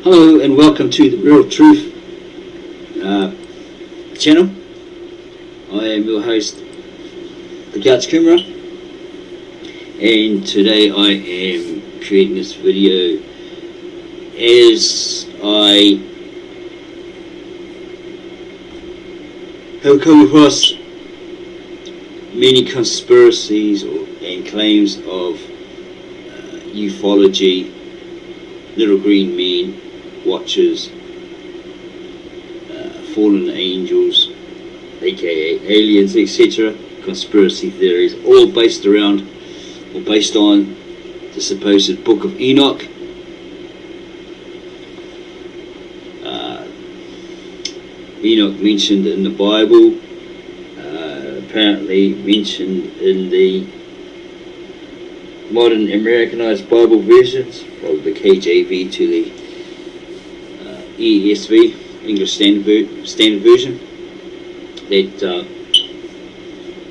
Hello and welcome to the Real Truth channel. I am your host, the Couch Kumara, and today I am creating this video as I have come across many conspiracies and claims of ufology, little green men, watchers, fallen angels, aka aliens, etc. Conspiracy theories, all based around or based on the supposed Book of Enoch. Enoch mentioned in the Bible, apparently mentioned in the Modern Americanized Bible versions, from the KJV to the ESV, English Standard Version, that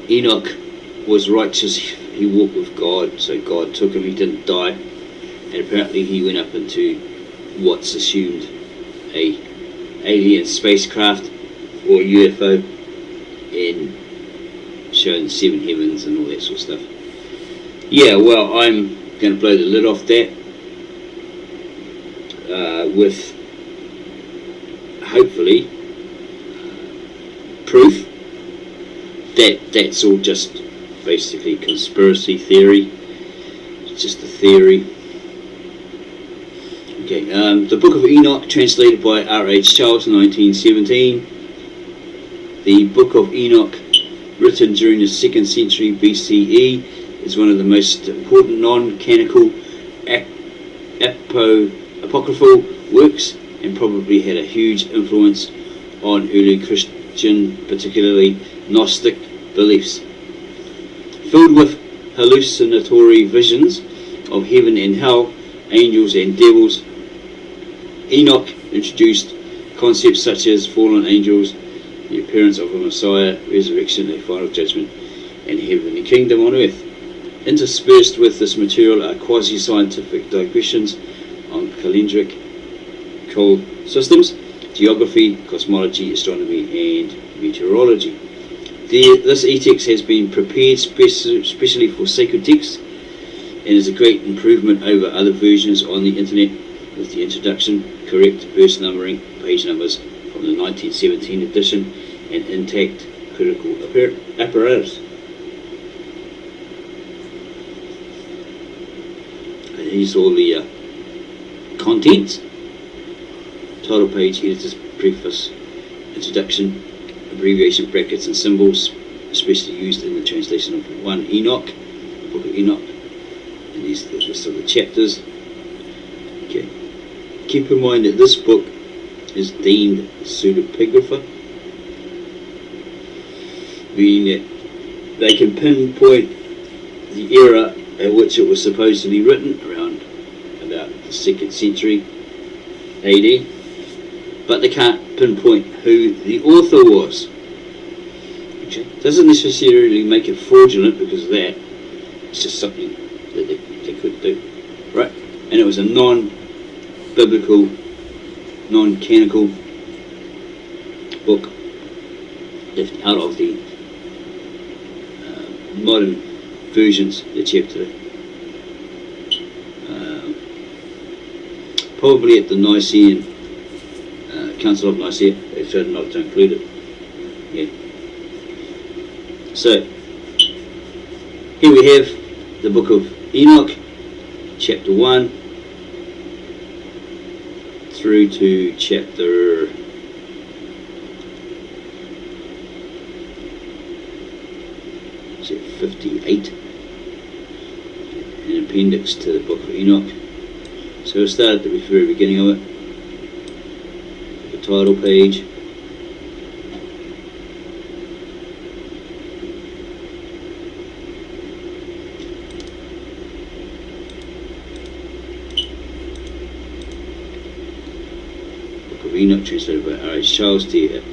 Enoch was righteous, he walked with God, so God took him, he didn't die, and apparently he went up into what's assumed a alien spacecraft or UFO and shown the seven heavens and all that sort of stuff. Yeah, well, I'm going to blow the lid off that with hopefully proof that that's all just basically conspiracy theory. It's just a theory. Okay, the Book of Enoch, translated by R.H. Charles in 1917. The Book of Enoch, written during the 2nd century BCE, is one of the most important non-canonical apocryphal works, and probably had a huge influence on early Christian, particularly Gnostic, beliefs. Filled with hallucinatory visions of heaven and hell, angels and devils, Enoch introduced concepts such as fallen angels, the appearance of a Messiah, resurrection, a final judgment, and heavenly kingdom on earth. Interspersed with this material are quasi-scientific digressions on calendric systems, geography, cosmology, astronomy, and meteorology. This e-text has been prepared specially for sacred texts and is a great improvement over other versions on the internet, with the introduction, correct verse numbering, page numbers from the 1917 edition, and intact critical apparatus. And here's all the contents. Title page, editor's preface, introduction, abbreviation, brackets and symbols, especially used in the translation of 1 Enoch, the Book of Enoch, and these are the list of the chapters. Okay. Keep in mind that this book is deemed Pseudipigraph, meaning that they can pinpoint the era at which it was supposedly written, around about the 2nd century AD, but they can't pinpoint who the author was. Okay. Doesn't necessarily make it fraudulent because of that. It's just something that they could do, right? And it was a non-biblical, non-canonical book, out of the modern versions that you have today. Probably at the Nicene Council of Nicaea, they decided not to include it. Yeah. So here we have the Book of Enoch, chapter 1 through to chapter 58, an appendix to the Book of Enoch. So we'll start at the very beginning of it. The title page. Book of Enoch, translated by R.H. Charles, d.lit.dd,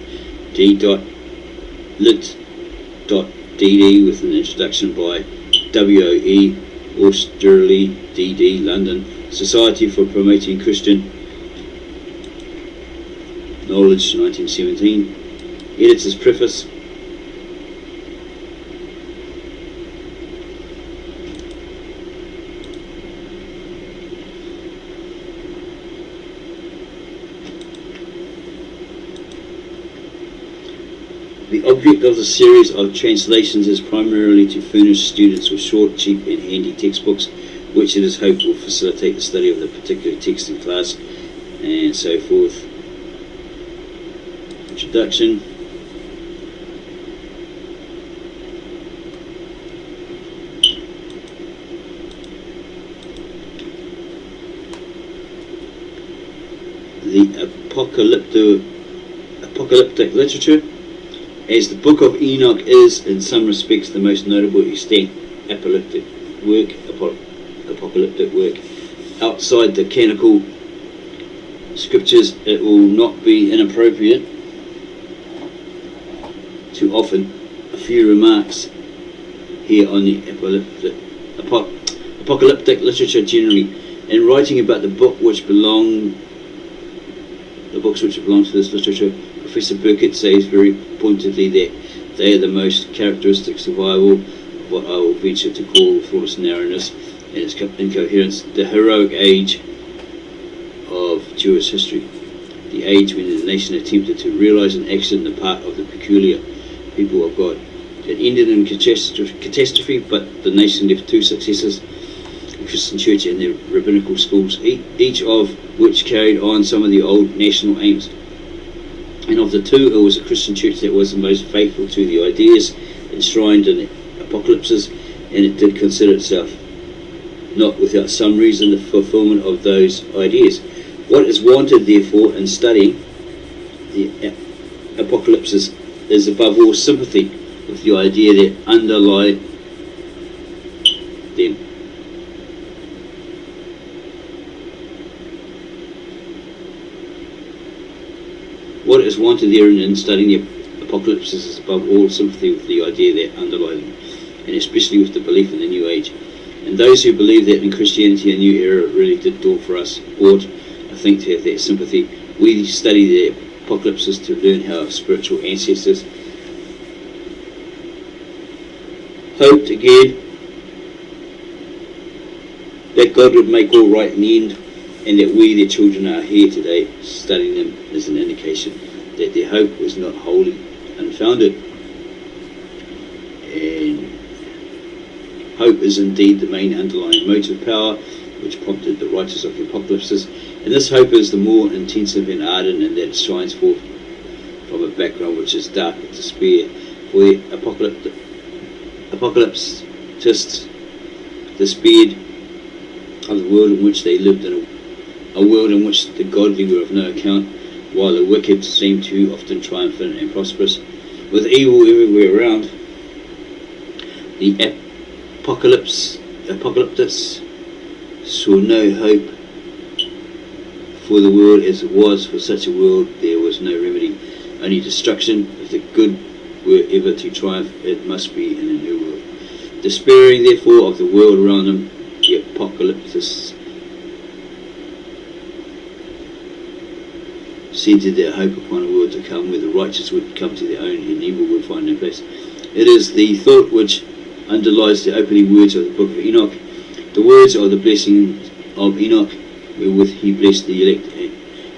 with an introduction by W.O.E. Austerley, D.D., London, Society for Promoting Christian Knowledge, 1917. Editor's Preface. The object of the series of translations is primarily to furnish students with short, cheap and handy textbooks, which it is hoped will facilitate the study of the particular text in class, and so forth. Introduction. The apocalyptic literature. As the Book of Enoch is, in some respects, the most notable extant apocalyptic work outside the canonical scriptures, it will not be inappropriate to offer a few remarks here on the apocalyptic literature generally. In writing about the books which belong to this literature, Professor Burkett says very pointedly that they are the most characteristic survival of what I will venture to call, for its narrowness and its incoherence, the heroic age of Jewish history, the age when the nation attempted to realize in action the part of the peculiar people of God. It ended in catastrophe, but the nation left two successors, the Christian church and their rabbinical schools, each of which carried on some of the old national aims. And of the two, it was the Christian church that was the most faithful to the ideas enshrined in the Apocalypses, and it did consider itself, not without some reason, the fulfillment of those ideas. What is wanted, therefore, in studying the Apocalypses is above all sympathy with the idea that underlie them. What is wanted there in studying the Apocalypses is above all sympathy with the idea that underlie them, and especially with the belief in the New Age. And those who believe that in Christianity a new era really did dawn for us ought, I think, to have that sympathy. We study the Apocalypses to learn how our spiritual ancestors hoped again that God would make all right in the end, and that we, their children, are here today studying them is an indication that their hope was not wholly unfounded. And hope is indeed the main underlying motive power which prompted the writers of the Apocalypses, and this hope is the more intensive and ardent in that it shines forth from a background which is dark with despair. For the apocalyptists despaired of the world in which they lived in, a world in which the godly were of no account, while the wicked seemed too often triumphant and prosperous, with evil everywhere around. The apocalyptists saw no hope for the world as it was. For such a world there was no remedy, only destruction. If the good were ever to triumph, it must be in a new world. Despairing therefore of the world around them, the apocalyptists centered their hope upon a world to come where the righteous would come to their own and evil would find no place. It is the thought which underlies the opening words of the Book of Enoch. The words of the blessing of Enoch, wherewith he blessed the elect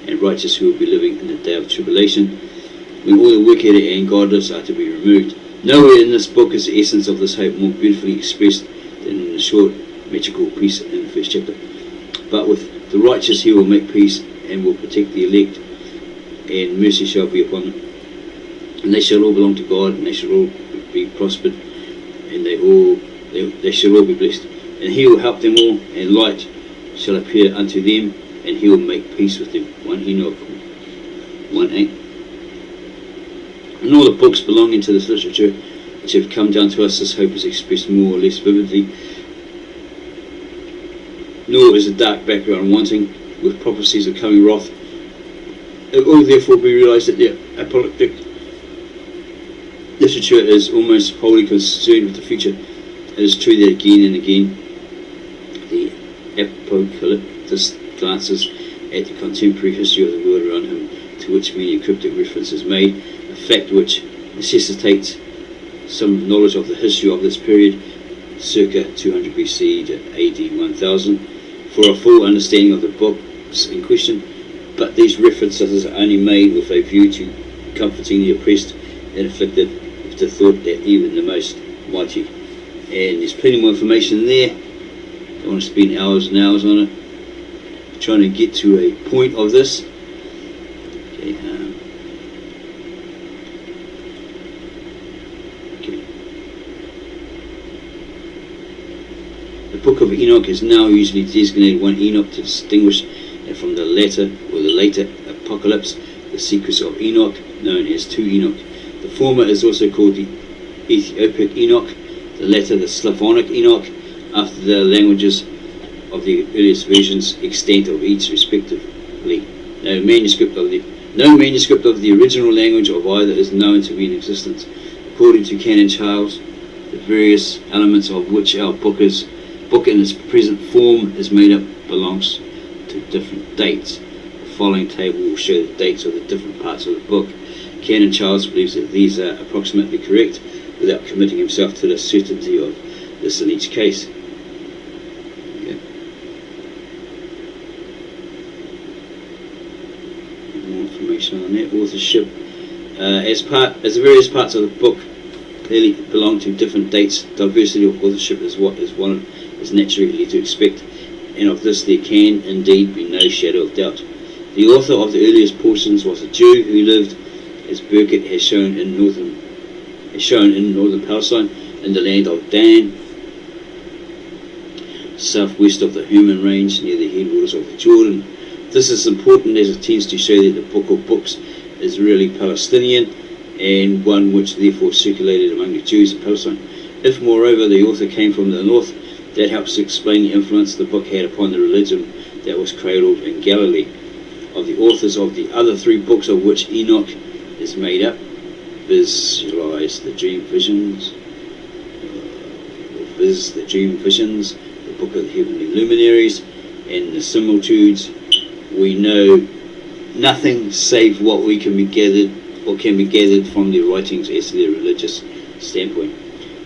and righteous who will be living in the day of tribulation, when all the wicked and godless are to be removed. Nowhere in this book is the essence of this hope more beautifully expressed than in the short magical piece in the first chapter. But with the righteous he will make peace and will protect the elect, and mercy shall be upon them. And they shall all belong to God, and they shall all be prospered, and they shall all be blessed. And he will help them all, and light shall appear unto them, and he will make peace with them. 1 Enoch 1:8. In all the books belonging to this literature which have come down to us, this hope is expressed more or less vividly, nor is a dark background wanting, with prophecies of coming wrath. It will therefore be realized that the apocalyptic literature is almost wholly concerned with the future. It is true that again and again the apocalyptist glances at the contemporary history of the world around him to which many cryptic reference is made, a fact which necessitates some knowledge of the history of this period, circa 200 BC to AD 1000, for a full understanding of the books in question. But these references are only made with a view to comforting the oppressed and afflicted, with the thought that even the most mighty. And there's plenty more information there. Don't want to spend hours and hours on it, trying to get to a point of this. Okay, The Book of Enoch is now usually designated one Enoch to distinguish it from the latter or the later Apocalypse, the secrets of Enoch, known as 2 Enoch. The former is also called the Ethiopic Enoch, the latter the Slavonic Enoch, after the languages of the earliest versions, extent of each respectively. No manuscript of the original language of either is known to be in existence. According to Canon Charles, the various elements of which our book in its present form is made up belongs to different dates. The following table will show the dates of the different parts of the book. Canon Charles believes that these are approximately correct, without committing himself to the certainty of this in each case. Okay. More information on that authorship. As the various parts of the book clearly belong to different dates, diversity of authorship is what is naturally to expect, and of this there can indeed be no shadow of doubt. The author of the earliest portions was a Jew who lived, as Burkitt has shown, in northern Palestine, in the land of Dan, southwest of the Hermon Range, near the headwaters of the Jordan. This is important as it tends to show that the Book of Books is really Palestinian, and one which therefore circulated among the Jews of Palestine. If, moreover, the author came from the north, that helps to explain the influence the book had upon the religion that was cradled in Galilee. Of the authors of the other 3 books of which Enoch is made up, visualize the dream visions, the Book of the Heavenly Luminaries, and the Similitudes, we know nothing save what can be gathered from their writings as to their religious standpoint.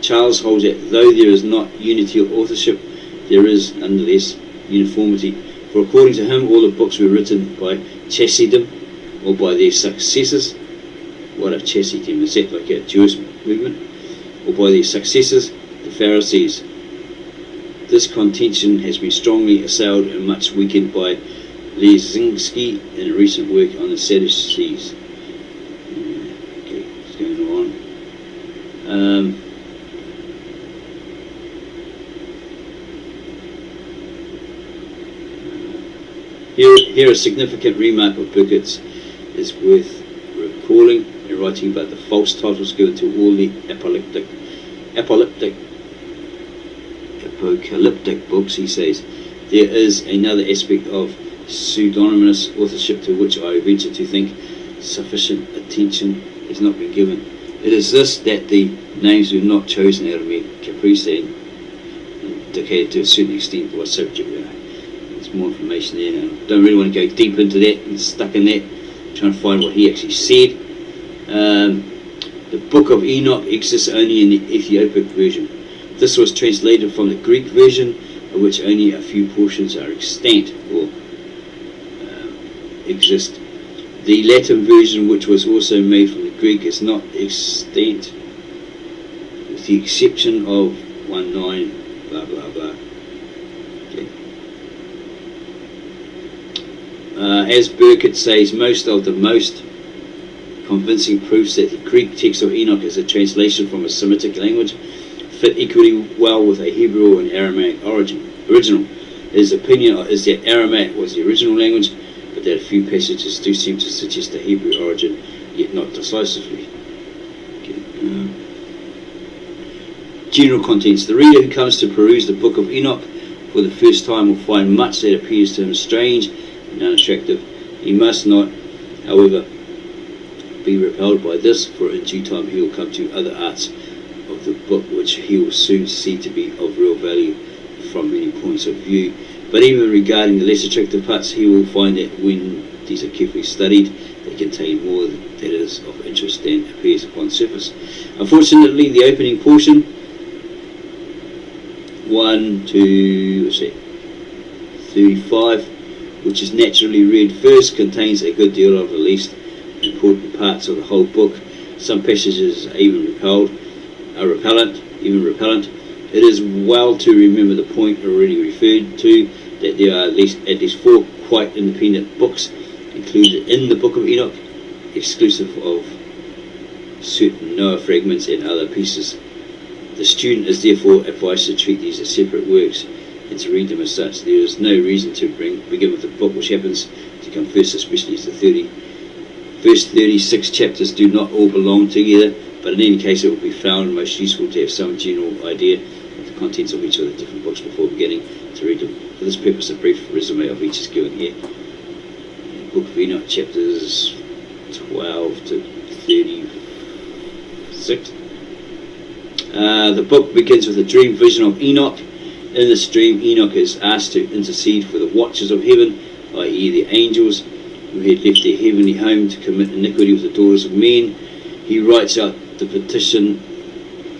Charles holds that though there is not unity of authorship, there is nonetheless uniformity, for according to him all the books were written by Chassidim, or by their successors. What a Chassidim? Is that like a Jewish movement? Or by their successors, the Pharisees. This contention has been strongly assailed and much weakened by Lezinski in a recent work on the Sadducees. Okay, what's going on? Here a significant remark of Burkitt's is worth recalling in writing about the false titles given to all the apocalyptic books. He says, there is another aspect of pseudonymous authorship to which I venture to think sufficient attention has not been given. It is this, that the names were not chosen out of mere caprice and indicated to a certain extent by subject. There's more information there. I don't really want to go deep into that and stuck in that, trying to find what he actually said. The Book of Enoch exists only in the Ethiopic version. This was translated from the Greek version, of which only a few portions are extant or exist. The Latin version, which was also made from the Greek, is not extant, with the exception of 1:9 blah blah blah. Okay. As Burkitt says, most convincing proofs that the Greek text of Enoch is a translation from a Semitic language fit equally well with a Hebrew and Aramaic original. His opinion is that Aramaic was the original language, but that a few passages do seem to suggest a Hebrew origin, yet not decisively. Okay. General contents. The reader who comes to peruse the Book of Enoch for the first time will find much that appears to him strange and unattractive. He must not, however, be repelled by this, for in due time he will come to other arts of the book which he will soon see to be of real value from many points of view. But even regarding the less attractive parts, he will find that when these are carefully studied, They contain more that is of interest than appears upon the surface. Unfortunately, the opening portion, 1 to 35, which is naturally read first, contains a good deal of the least important parts of the whole book. Some passages are repellent. It is well to remember the point already referred to, that there are at least 4 quite independent books included in the Book of Enoch, exclusive of certain Noah fragments and other pieces. The student is therefore advised to treat these as separate works and to read them as such. There is no reason to begin with the book which happens to come first, especially as the first 36 chapters do not all belong together, but in any case it will be found most useful to have some general idea of the contents of each of the different books before beginning to read them. For this purpose, a brief resume of each is given here. Book of Enoch, chapters 12 to 36. The book begins with a dream vision of Enoch. In this dream, Enoch is asked to intercede for the watchers of heaven, i.e. the angels, who had left their heavenly home to commit iniquity with the daughters of men. He writes out the petition,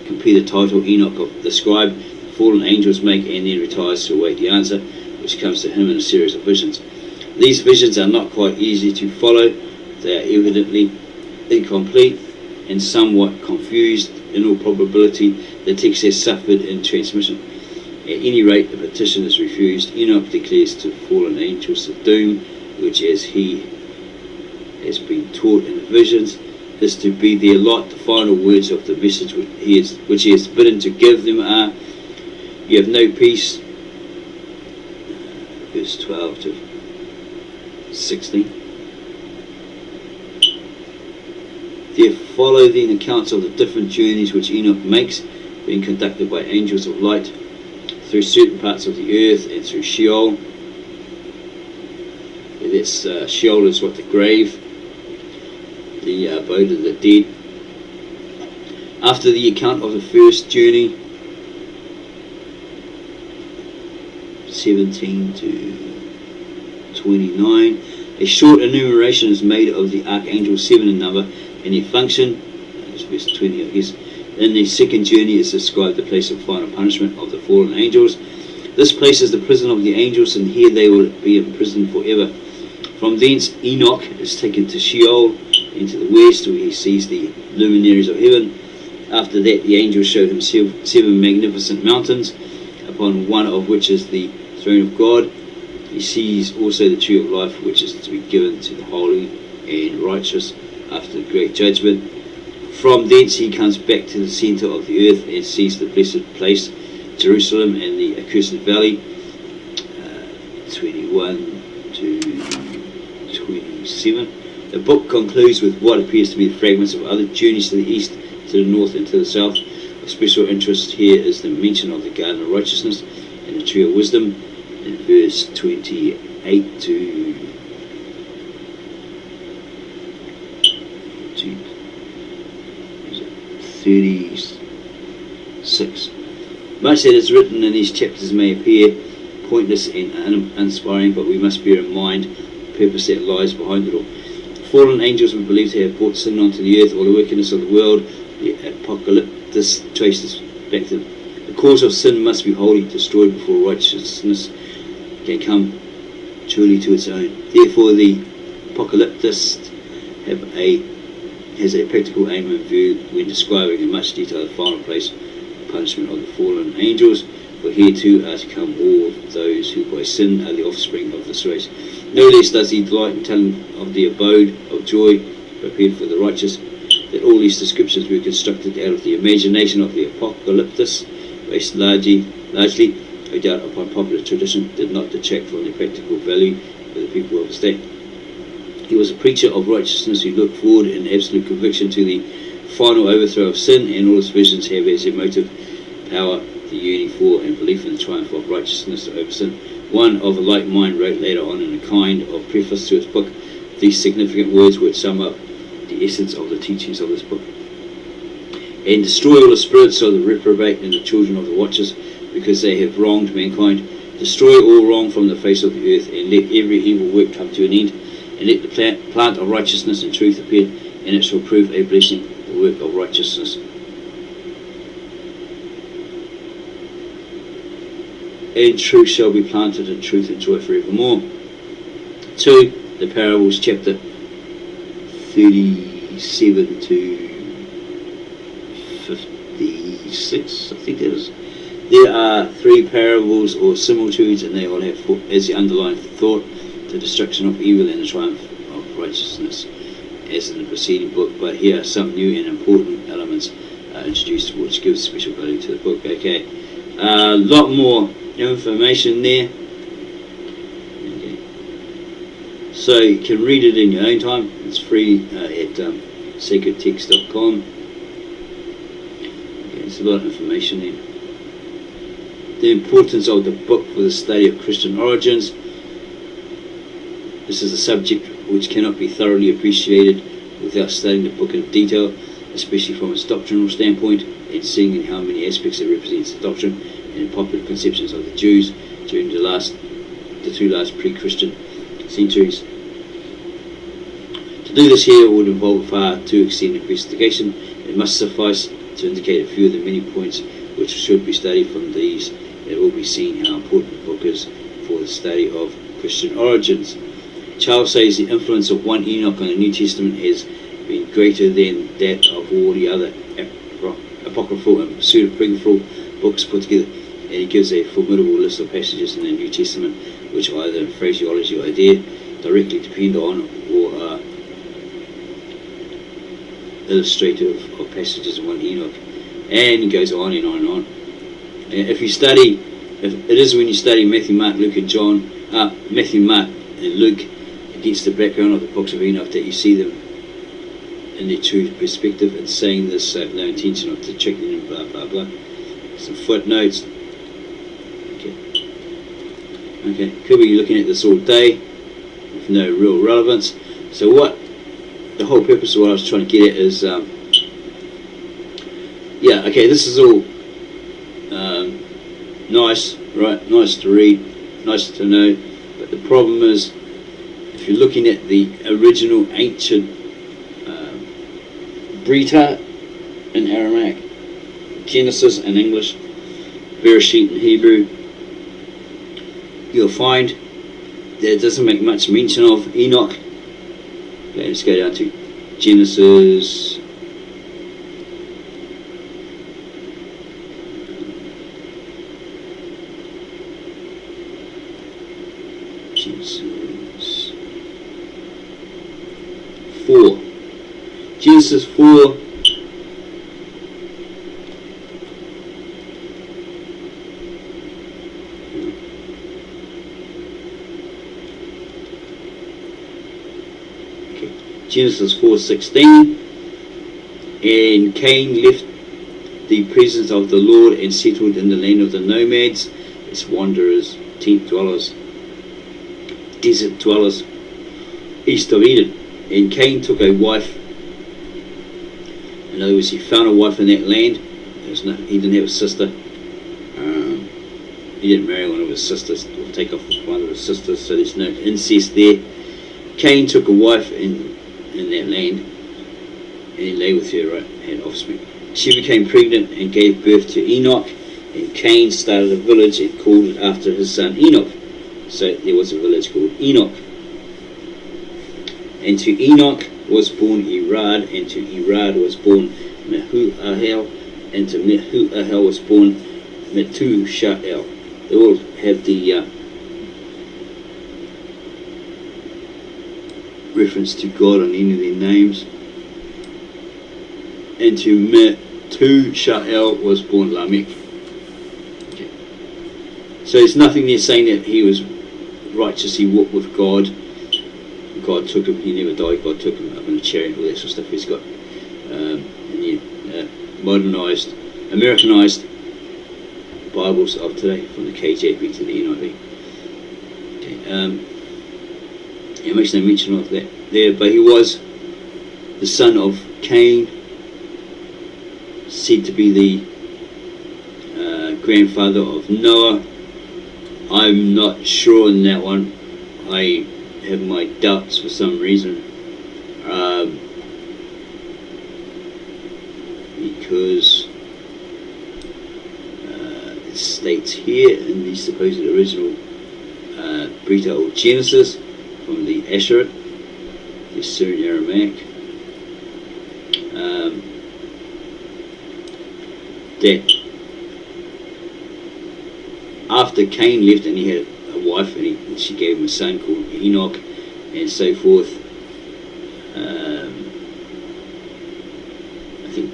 compare the title Enoch of the scribe, fallen angels make, and then retires to await the answer, which comes to him in a series of visions. These visions are not quite easy to follow. They are evidently incomplete and somewhat confused. In all probability, the text has suffered in transmission. At any rate, the petition is refused. Enoch declares to fallen angels the doom, which, as he has been taught in the visions, is to be their lot. The final words of the message which he has bidden to give them are, "You have no peace," verse 12 to 16. There follow then accounts of the different journeys which Enoch makes, being conducted by angels of light through certain parts of the earth and through Sheol. Sheol is what? The grave, the abode of the dead. After the account of the first journey, 17 to 29, a short enumeration is made of the archangels, 7 in number, and their function. That's verse 20, I guess. In the second journey is described the place of final punishment of the fallen angels. This place is the prison of the angels, and here they will be imprisoned forever. From thence Enoch is taken to Sheol, into the west, where he sees the luminaries of heaven. After that, the angels show him 7 magnificent mountains, upon one of which is the throne of God. He sees also the tree of life, which is to be given to the holy and righteous after the great judgment. From thence he comes back to the centre of the earth and sees the blessed place, Jerusalem, and the accursed valley, 21 to 27. The book concludes with what appears to be the fragments of other journeys to the east, to the north, and to the south. Of special interest here is the mention of the garden of righteousness and the tree of wisdom in verse 28 to 36. Much that is written in these chapters may appear pointless and uninspiring, but we must bear in mind the purpose that lies behind it all. Fallen angels were believed to have brought sin onto the earth, or the wickedness of the world. The Apocalypse traces back to the cause of sin must be wholly destroyed before righteousness can come truly to its own. Therefore, the Apocalyptist has a practical aim in view when describing in much detail the final place of punishment of the fallen angels. For here too are to come all those who by sin are the offspring of this race. No less does he delight in telling of the abode of joy prepared for the righteous, that all these descriptions were constructed out of the imagination of the Apocalyptus, based largely, no doubt, upon popular tradition, did not detract from the practical value of the people of his day. He was a preacher of righteousness who looked forward in absolute conviction to the final overthrow of sin, and all his visions have as their motive power the yearning for and belief in the triumph of righteousness over sin. One of a like mind wrote later on in a kind of preface to his book these significant words which sum up the essence of the teachings of this book. And destroy all the spirits of the reprobate and the children of the watchers, because they have wronged mankind. Destroy all wrong from the face of the earth, and let every evil work come to an end, and let the plant of righteousness and truth appear, and it shall prove a blessing, the work of righteousness. And truth shall be planted, and truth and joy forevermore. 2. The parables, chapter 37 to 56, I think that is. There are 3 parables or similitudes, and they all have as the underlying thought the destruction of evil and the triumph of righteousness, as in the preceding book. But here are some new and important elements introduced, which gives special value to the book. Okay, a lot more information there. Okay. So you can read it in your own time. It's free at sacredtext.com. Okay, there's a lot of information there. The importance of the book for the study of Christian origins. This is a subject which cannot be thoroughly appreciated without studying the book in detail, especially from its doctrinal standpoint, and seeing in how many aspects it represents the doctrine and popular conceptions of the Jews during the 2 last pre-Christian centuries. To do this here would involve far too extended investigation. It must suffice to indicate a few of the many points which should be studied. From these, it will be seen how important the book is for the study of Christian origins. Charles says the influence of 1 Enoch on the New Testament has been greater than that of all the other apocryphal and pseudipigraph books put together, and he gives a formidable list of passages in the New Testament which either in phraseology or idea directly depend on or are illustrative of passages in 1 Enoch. And he goes on and on and on. And if it is when you study Matthew, Mark, Luke and John, Matthew, Mark and Luke against the background of the books of Enoch, that you see them in their true perspective. It's saying this no intention of tricking them, blah blah blah. Some footnotes. Okay, could be looking at this all day with no real relevance. So what the whole purpose of what I was trying to get at is this is all nice, right? Nice to read, nice to know, but the problem is, if you're looking at the original ancient Brita in Aramaic, Genesis in English, Bereshit in Hebrew, you'll find that it doesn't make much mention of Enoch. Okay, let's go down to Genesis. Genesis 4. Genesis 4:16, and Cain left the presence of the Lord and settled in the land of the nomads, as wanderers, tent dwellers, desert dwellers, east of Eden. And Cain took a wife. In other words, he found a wife in that land. He didn't have a sister. He didn't marry one of his sisters or take off one of his sisters, so there's no incest there. Cain took a wife in that land, and he lay with her, right, had offspring. She became pregnant and gave birth to Enoch, and Cain started a village and called it after his son Enoch. So there was a village called Enoch. And to Enoch was born Irad, and to Irad was born Mehuahel, and to Mehuahel was born Metushael. They all have the reference to God on any of their names. And to Metushael was born Lamech. Okay. So there's nothing there saying that he was righteous, he walked with God. God took him, he never died, God took him up in a chariot, all that sort of stuff he's got. Modernized, Americanized Bibles of today, from the KJV to the NIV. Okay, it makes no mention of that there, but he was the son of Cain, said to be the grandfather of Noah. I'm not sure on that one. I have my doubts for some reason, because it states here in the supposed original Brita or Genesis from the Asherit, the Syrian Aramaic, that after Cain left and he had a wife and she gave him a son called Enoch and so forth, I think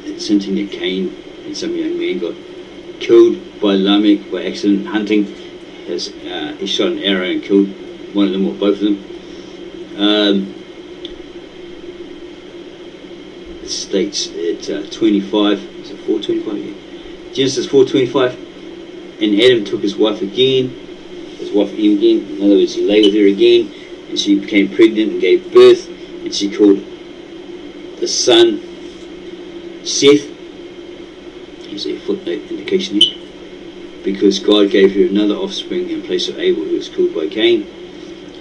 it's hinting that Cain and some young man got killed by Lamech by accident hunting. He shot an arrow and killed one of them or both of them. It states at 25, is it 4:25? Yeah. Genesis 4:25, and Adam took his wife Eve again, in other words he lay with her again, and she became pregnant and gave birth, and she called the son Seth. Here's a footnote indication here. Because God gave her another offspring in place of Abel, who was killed by Cain.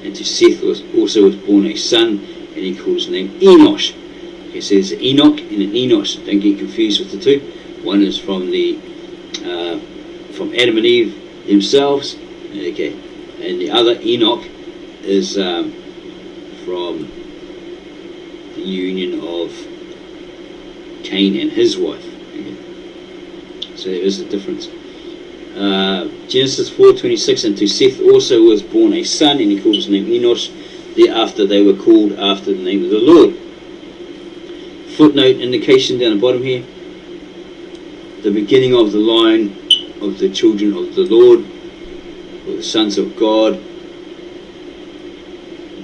And to Seth also was born a son, and he called his name Enosh. Okay, so there's an Enoch and an Enosh. Don't get confused with the two. One is from Adam and Eve themselves, okay, and the other Enoch is from the union of Cain and his wife. Okay. So there is a difference. Genesis 4:26, and to Seth also was born a son, and he called his name Enosh. Thereafter they were called after the name of the Lord. Footnote indication down the bottom here. The beginning of the line of the children of the Lord, or the sons of God.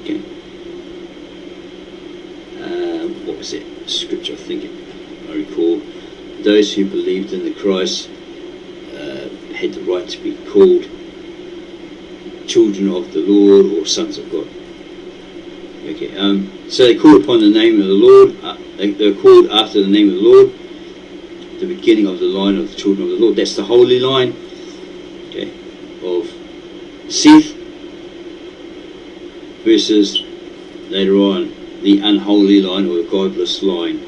Okay. What was that scripture? I think I recall. Those who believed in the Christ had the right to be called children of the Lord or sons of God. Okay, so they called upon the name of the Lord. They were called after the name of the Lord. The beginning of the line of the children of the Lord. That's the holy line, okay, of Seth, versus later on the unholy line or the godless line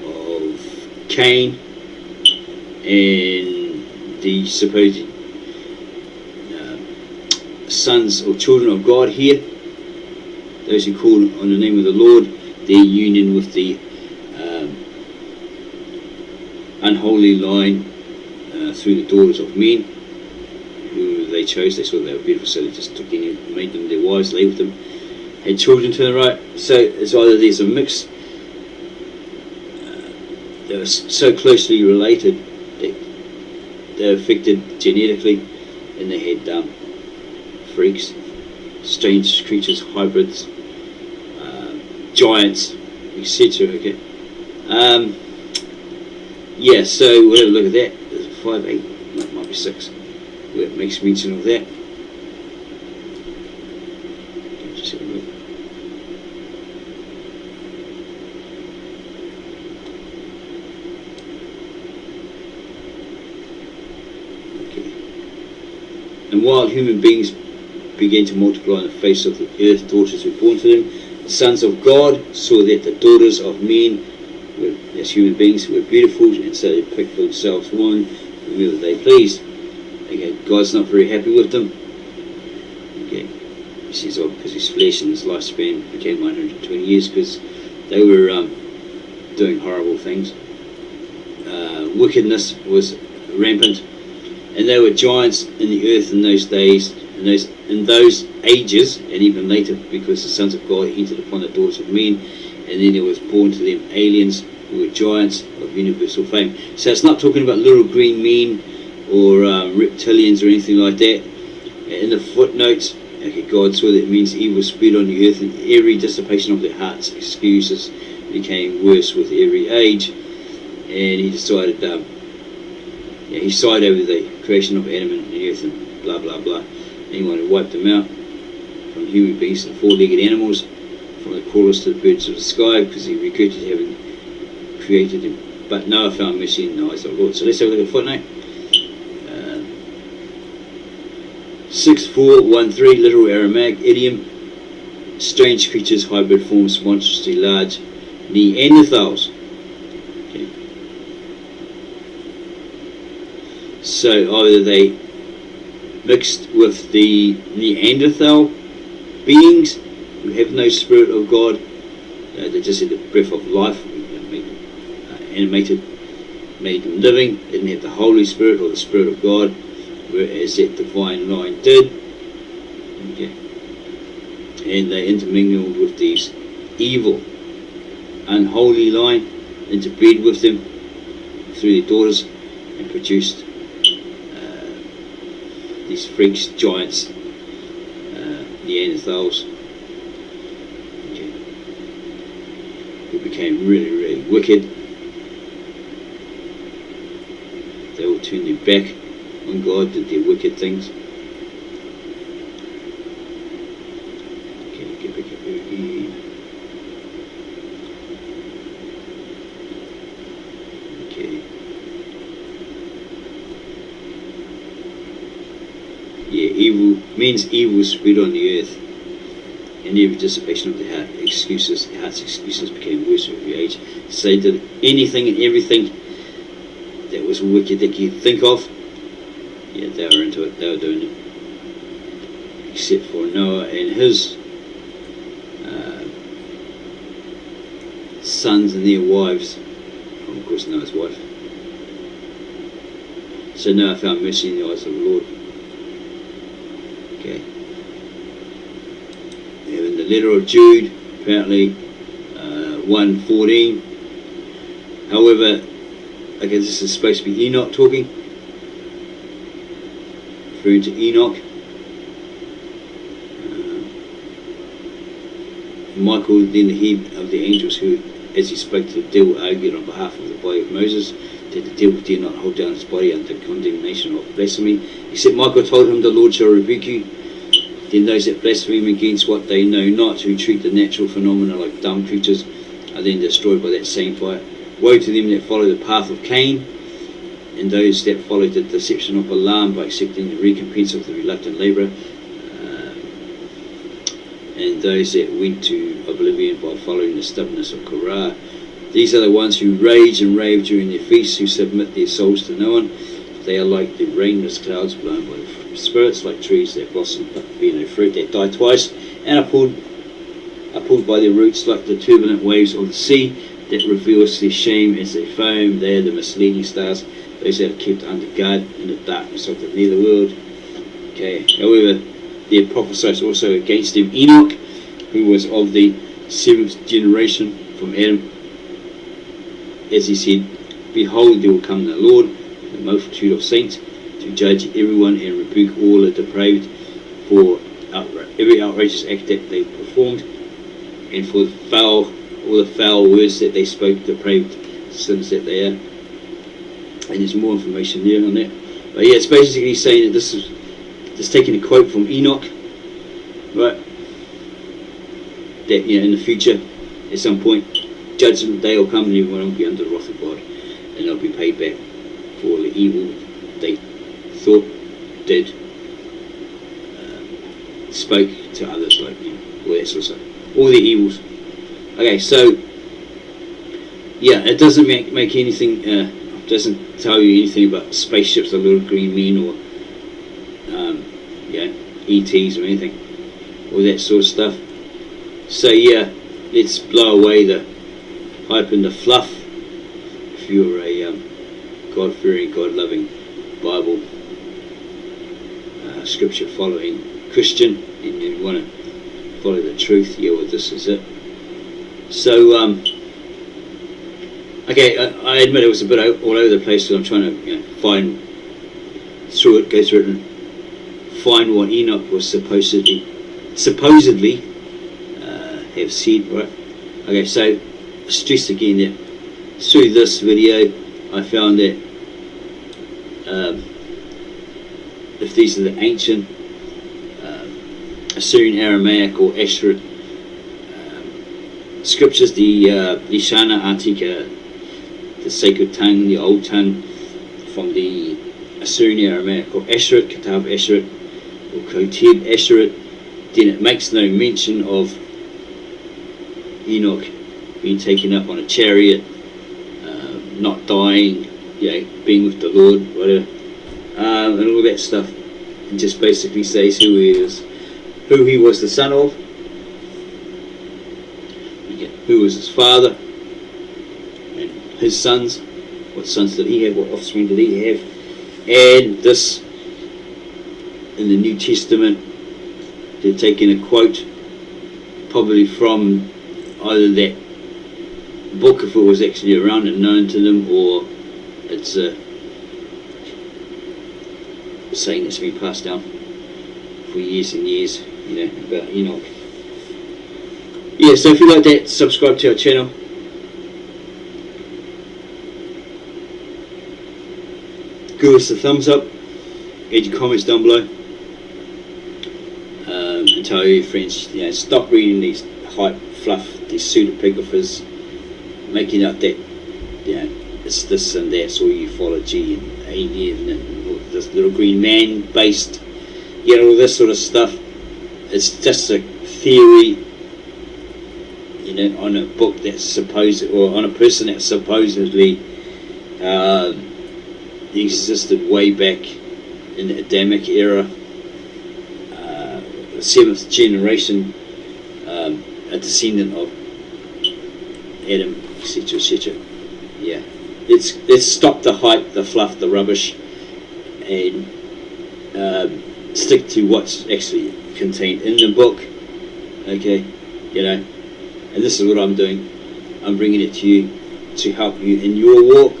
of Cain, and the supposed sons or children of God here, those who call on the name of the Lord, their union with the unholy line through the daughters of men who they chose. They saw they were beautiful, so they just took in and made them their wives, lay with them, had children to the right. So it's either there's a mix, they were so closely related that they were affected genetically, and they had freaks, strange creatures, hybrids, giants, etc. Okay. Yeah, so we'll have a look at that. There's 5, 8, no, it might be 6, where it makes mention of that. Just have a look. Okay. And while human beings began to multiply on the face of the earth, daughters were born to them. The sons of God saw that the daughters of men, as human beings, were beautiful, and so they picked for themselves one whomever they pleased. Okay, God's not very happy with them. Okay, he says, oh, because his flesh and his lifespan became 120 years, because they were doing horrible things. Wickedness was rampant, and they were giants in the earth in those days, in those ages, and even later, because the sons of God entered upon the daughters of men, and then there was born to them aliens who were giants of universal fame. So it's not talking about little green men or reptilians or anything like that. In the footnotes, okay, God saw that it means evil spread on the earth, and every dissipation of their hearts' excuses became worse with every age. And he decided, he sighed over the creation of Adam and the earth and blah blah blah. And he wanted to wipe them out from human beings and four-legged animals, from the crawlers to the birds of the sky, because he regretted having created them. But Noah found mercy in the eyes of the Lord. So let's have a look at the footnote. 6413, literal Aramaic idiom, strange creatures, hybrid forms, monstrously large, Neanderthals. Okay. So either they mixed with the Neanderthal beings who have no spirit of God, they just had the breath of life, animated, made them living, didn't have the Holy Spirit or the Spirit of God, whereas that divine line did. Okay. And they intermingled with these evil, unholy line, interbred with them through their daughters, and produced these freaks, giants, Neanderthals, okay, who became really, really wicked. They all turned their back on God, did their wicked things. Okay, get back up here. Okay. Yeah, evil means evil spread on the earth, and every dissipation of the heart, heart's excuses became worse with every age. So they did anything and everything that was wicked that you think of. Yeah, they were into it, they were doing it. Except for Noah and his sons and their wives. Of course, Noah's wife. So Noah found mercy in the eyes of the Lord. Okay. And in the letter of Jude, apparently 1:14. However, okay, this is supposed to be Enoch talking, referring to Enoch. Michael, then the head of the angels, who, as he spoke to the devil, argued on behalf of the body of Moses, that the devil dare not hold down his body under condemnation of blasphemy. Except Michael told him, the Lord shall rebuke you. Then those that blaspheme against what they know not, who treat the natural phenomena like dumb creatures, are then destroyed by that same fire. Woe to them that follow the path of Cain, and those that follow the deception of Balaam by accepting the recompense of the reluctant labourer, and those that went to oblivion by following the stubbornness of Korah. These are the ones who rage and rave during their feasts, who submit their souls to no one. They are like the rainless clouds blown by the spirits, like trees that blossom but bear no fruit, that die twice, and are pulled by their roots like the turbulent waves of the sea, that reveals their shame as they foam. They are the misleading stars, those that are kept under guard in the darkness of the netherworld. Okay. However, there prophesied also against them Enoch, who was of the seventh generation from Adam, as he said, behold, there will come the Lord, the multitude of saints, to judge everyone and rebuke all the depraved for every outrageous act that they performed, and for all the foul words that they spoke, depraved sins that they are. And there's more information there on that. But yeah, it's basically saying that this is just taking a quote from Enoch, right? That, you know, in the future, at some point, judgment day will come and everyone will be under the wrath of God, and they'll be paid back for all the evil they thought, did, spoke to others, like, you know, all that sort of stuff, all the evils. Okay, so yeah, it doesn't make anything, doesn't tell you anything about spaceships or little green men or yeah, ETs or anything, all that sort of stuff. So yeah, let's blow away the hype and the fluff. If you're a God-fearing, God-loving, Bible scripture following Christian, and you want to follow the truth, yeah, well, this is it. So okay, I admit it was a bit all over the place, because I'm trying to, you know, go through it and find what Enoch was supposedly have said, right? Okay, so stress again that through this video I found that if these are the ancient Assyrian Aramaic or Assyrian scriptures, the Lishana Antica, the sacred tongue, the old tongue from the Assyrian Aramaic or Assyrian, Kitab Assyrian, or Koteb Asherit, then it makes no mention of Enoch being taken up on a chariot, not dying, being with the Lord, whatever, and all that stuff. And just basically says who he was the son of, who was his father, and his sons, what sons did he have, what offspring did he have. And this, in the New Testament, they're taking a quote probably from either that book, if it was actually around and known to them, or it's a saying that's been passed down for years and years, about Enoch. So if you like that, subscribe to our channel. Give us a thumbs up, add your comments down below, and tell your friends, stop reading these hype fluff, these pseudipigraphers, making up that, it's this and that's all ufology and alien and all this little green man based, all this sort of stuff. It's just a theory, on a book that's supposed, or on a person that supposedly existed way back in the Adamic era, the 7th generation, a descendant of Adam, etc., etc. Let's stop the hype, the fluff, the rubbish, and stick to what's actually contained in the book. Okay, and this is what I'm doing. I'm bringing it to you to help you in your walk.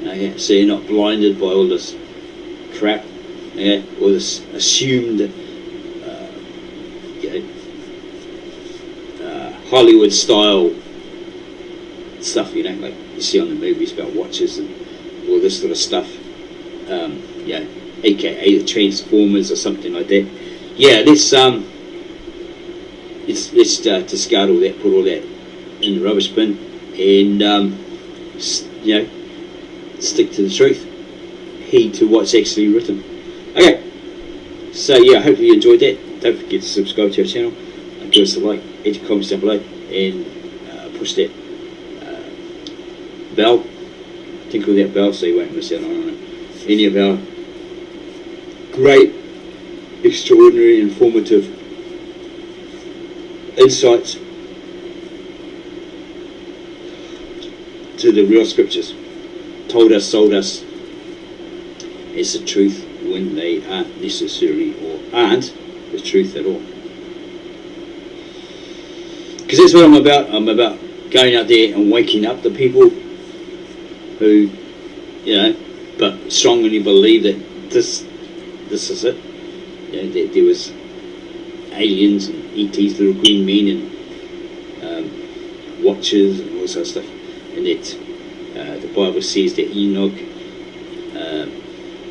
Okay, so you're not blinded by all this crap, or this assumed Hollywood style stuff, like you see on the movies about watches and all this sort of stuff, aka the Transformers or something like that. Let's discard all that, put all that in the rubbish bin, and stick to the truth, heed to what's actually written. Okay, so hopefully you enjoyed that. Don't forget to subscribe to our channel, and give us a like, add your comments down below, and push that bell, tinkle that bell so you won't miss out on any of our great, extraordinary, informative insights to the real scriptures. Told us, sold us as the truth when they aren't necessarily or aren't the truth at all. Because that's what I'm about. I'm about going out there and waking up the people who, but strongly believe that this is it. That there was aliens and ETs, little green men, and watches and all that stuff, and that the Bible says that Enoch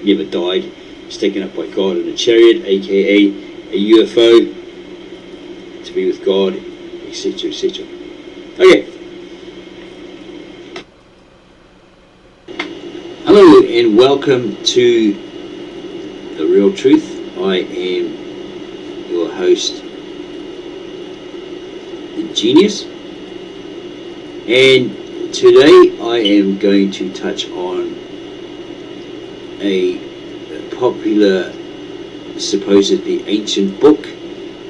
never died. He was taken up by God in a chariot, aka a UFO, to be with God, etc., etc. Okay. Hello and welcome to The Real Truth. I am your host, The Genius, and today I am going to touch on a popular, supposedly ancient book,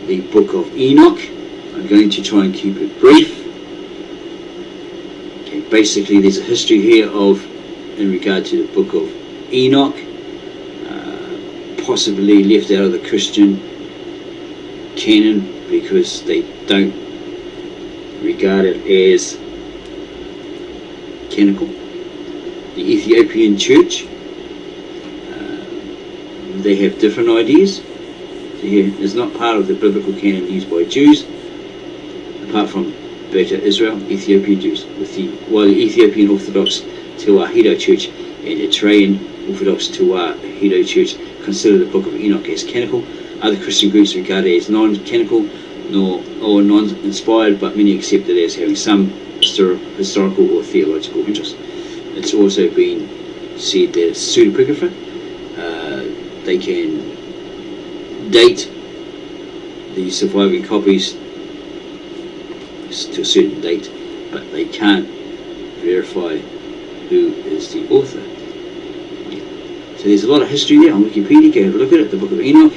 the Book of Enoch. I'm going to try and keep it brief. Okay, basically there's a history here in regard to the Book of Enoch, possibly left out of the Christian canon because they don't regard it as canonical. The Ethiopian church, they have different ideas. It's not part of the biblical canon used by Jews, apart from Beta Israel, Ethiopian Jews, the Ethiopian Orthodox Tewahedo Church and Eritrean Orthodox Tewahedo Church consider the Book of Enoch as canonical. Other Christian groups regard it as non-canonical or non-inspired, but many accept it as having some historical or theological interest. It's also been said that Pseudipigraph, they can date the surviving copies to a certain date, but they can't verify who is the author. So there's a lot of history there on Wikipedia. Go have a look at it. The Book of Enoch.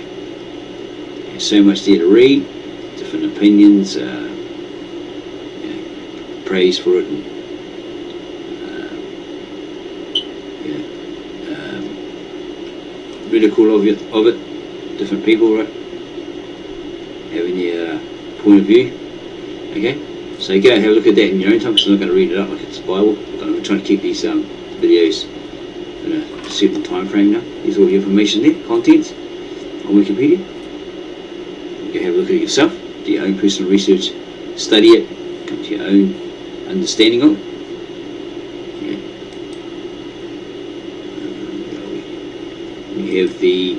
There's so much there to read. Different opinions, praise for it, and ridicule of it. Different people, right? Having their point of view. Okay. So go and have a look at that in your own time, because I'm not going to read it up like it's the Bible. I'm trying to keep these videos in a certain time frame now. There's all the information there, contents on Wikipedia. Go have a look at it yourself, do your own personal research, study it, come to your own understanding of it. Okay. We have the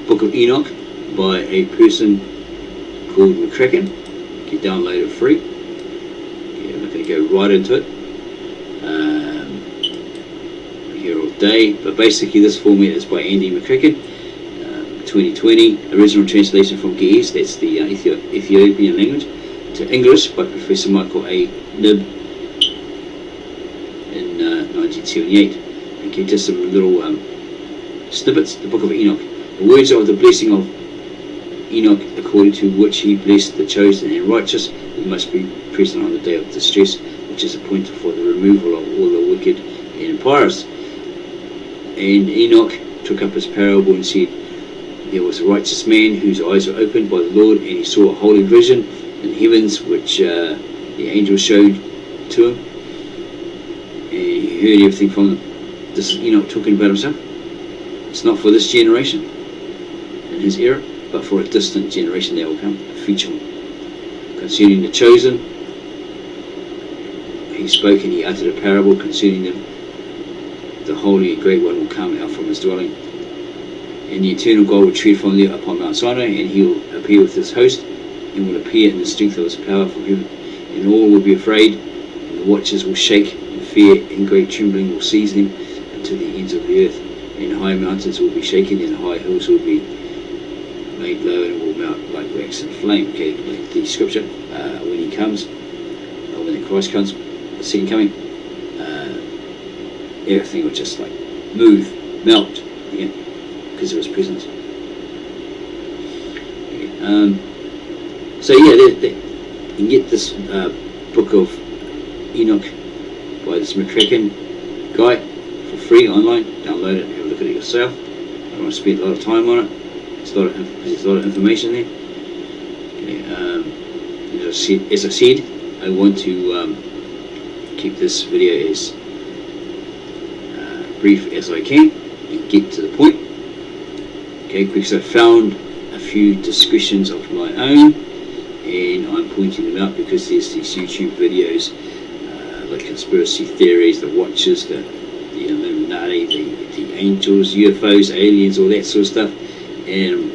Book of Enoch by a person called McCracken. You can download it free. Okay, I'm not going to go right into it here all day, but basically this format is by Andy McCracken, 2020, original translation from Ge'ez, that's the Ethiopian language, to English by Professor Michael A. Nib in 1978. Okay, just some little snippets. The Book of Enoch. The words of the blessing of Enoch, according to which he blessed the chosen and righteous, who must be present on the day of distress, which is appointed for the removal of all the wicked and impious. And Enoch took up his parable and said, there was a righteous man whose eyes were opened by the Lord, and he saw a holy vision in heavens, which the angel showed to him, and he heard everything from them. This is Enoch talking about himself. It's not for this generation in his era, but for a distant generation that will come, a future one. Concerning the chosen, he spoke and he uttered a parable concerning them. The holy and great one will come out from his dwelling, and the eternal God will tread from there upon Mount Sinai, and he will appear with his host, and will appear in the strength of his power from heaven, and all will be afraid, and the watchers will shake in fear, and great trembling will seize them unto the ends of the earth, and high mountains will be shaken, and high hills will be made low, and will melt like wax and flame. Okay, the scripture, when he comes, or when Christ comes, the second coming, everything will just like move, melt again, because of his presence. Okay, so yeah, you can get this Book of Enoch by this McCracken guy for free online. Download it and have a look at it yourself. I don't want to spend a lot of time on it. There's a lot of information there. Okay, as I said, I want to keep this video as brief as I can and get to the point. Okay, because I found a few discussions of my own, and I'm pointing them out because there's these YouTube videos like conspiracy theories, the Watchers, the Illuminati, the angels, UFOs, aliens, all that sort of stuff, and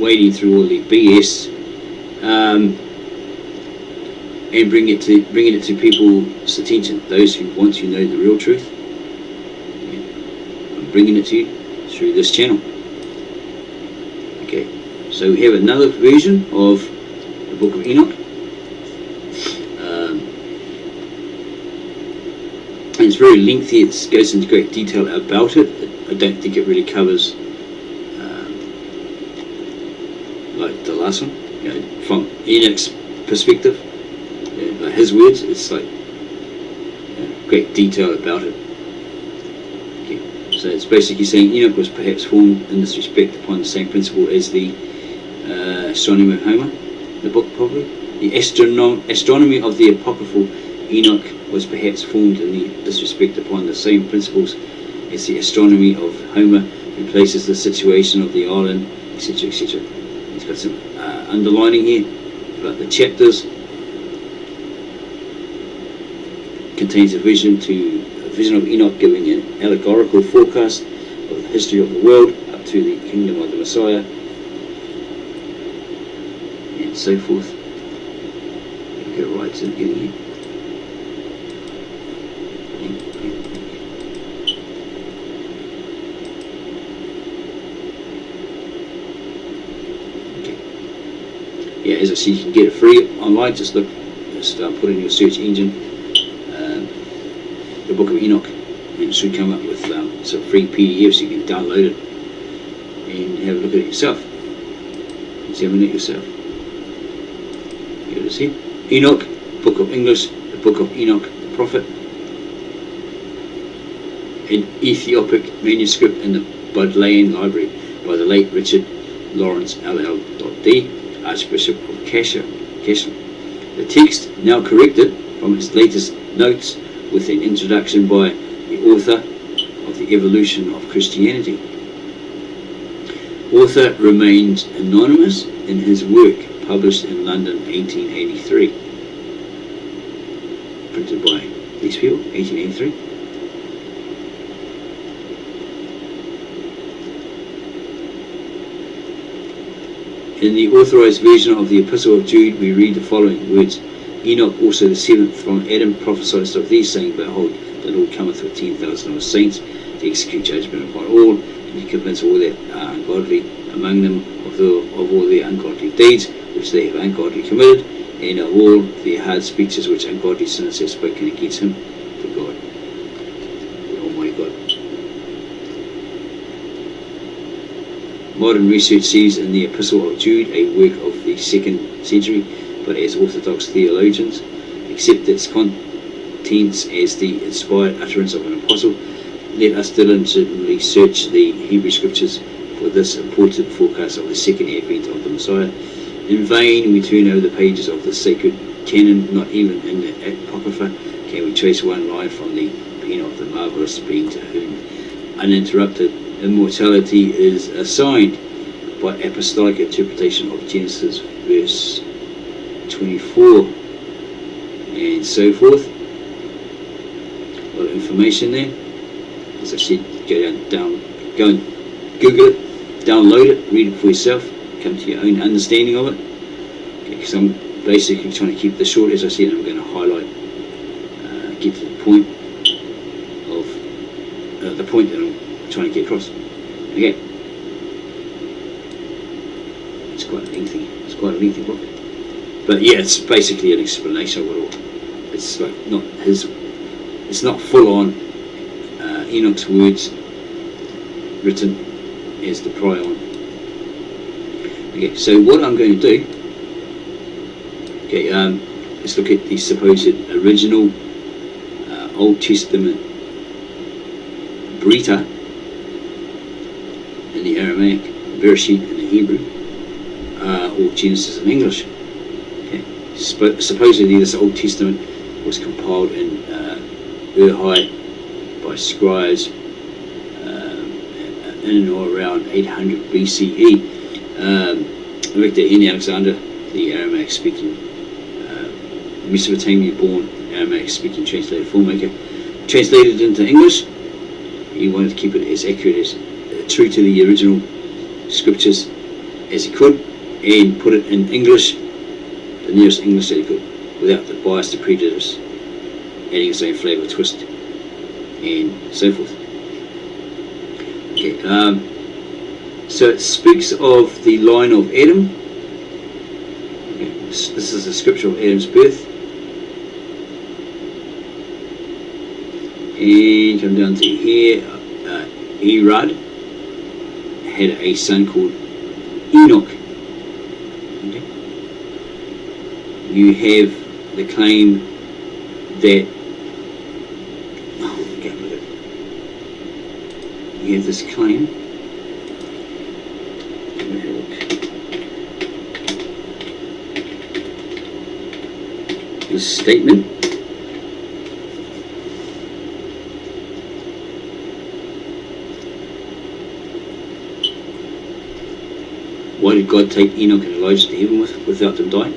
wading through all the BS and bringing it to people's attention, those who want to know the real truth. I'm bringing it to you through this channel. Okay, so we have another version of the Book of Enoch. And it's very lengthy. It goes into great detail about it. I don't think it really covers like the last one. From Enoch's perspective, like his words, it's like great detail about it. Okay. So it's basically saying Enoch was perhaps formed in this respect upon the same principle as the astronomy of Homer, the book probably. The astronomy of the Apocryphal Enoch was perhaps formed in this respect upon the same principles as the astronomy of Homer, who places the situation of the island, etc., etc. He's got some underlining here about the chapters. Contains a vision of Enoch giving an allegorical forecast of the history of the world up to the kingdom of the Messiah, and so forth. Go right to the beginning here. yeah, as I said, you can get it free online. Just put in your search engine the Book of Enoch, and it should come up with some free PDFs. You can download it and have a look at it yourself. Examine it yourself. Here it is here. Enoch, Book of English, the Book of Enoch, the Prophet, an Ethiopic manuscript in the Bodleian Library by the late Richard Lawrence LL.D., Archbishop of Cashel. The text, now corrected from its latest notes with an introduction by the author of The Evolution of Christianity. Author remains anonymous in his work, published in London 1883. Printed by these people, 1883. In the authorized version of the Epistle of Jude, we read the following words: Enoch, also the seventh from Adam, prophesied of these, saying, Behold, the Lord cometh with 10,000 of his saints, to execute judgment upon all, and to convince all that are ungodly among them of all their ungodly deeds which they have ungodly committed, and of all their hard speeches which ungodly sinners have spoken against him, to God, the Almighty God. Modern research sees in the Epistle of Jude a work of the 2nd century, but as Orthodox theologians accept its contents as the inspired utterance of an apostle, let us diligently search the Hebrew Scriptures for this important forecast of the second advent of the Messiah. In vain we turn over the pages of the sacred canon. Not even in the Apocrypha can we trace one line from the pen of the marvelous being to whom uninterrupted immortality is assigned by apostolic interpretation of Genesis verse 24 and so forth. A lot of information there. As I said, go and Google it, download it, read it for yourself, come to your own understanding of it. Because I'm basically trying to keep this short. As I said, I'm going to highlight, get to the point of the point that I'm trying to get across. Okay, it's quite a lengthy book. But yeah, it's basically an explanation of it all. It's like it's not full on Enoch's words written as the prion. Okay, so what I'm going to do, let's look at the supposed original Old Testament Brita in the Aramaic, Bereshit in the Hebrew, or Genesis in English. Supposedly this Old Testament was compiled in Ur-Hai by scribes in and around 800 BCE. Victor N. Alexander, the Aramaic-speaking Mesopotamian-born Aramaic-speaking translator filmmaker, translated into English. He wanted to keep it as accurate as true to the original scriptures as he could, and put it in English, the nearest English that he could, without the bias to prejudice, adding his own flavour, twist, and so forth. Okay, so it speaks of the line of Adam. Okay, this is a scripture of Adam's birth. And come down to here, Erad had a son called Enoch. Okay. You have the claim that you have this claim. This statement. Why did God take Enoch and Elijah to heaven without them dying?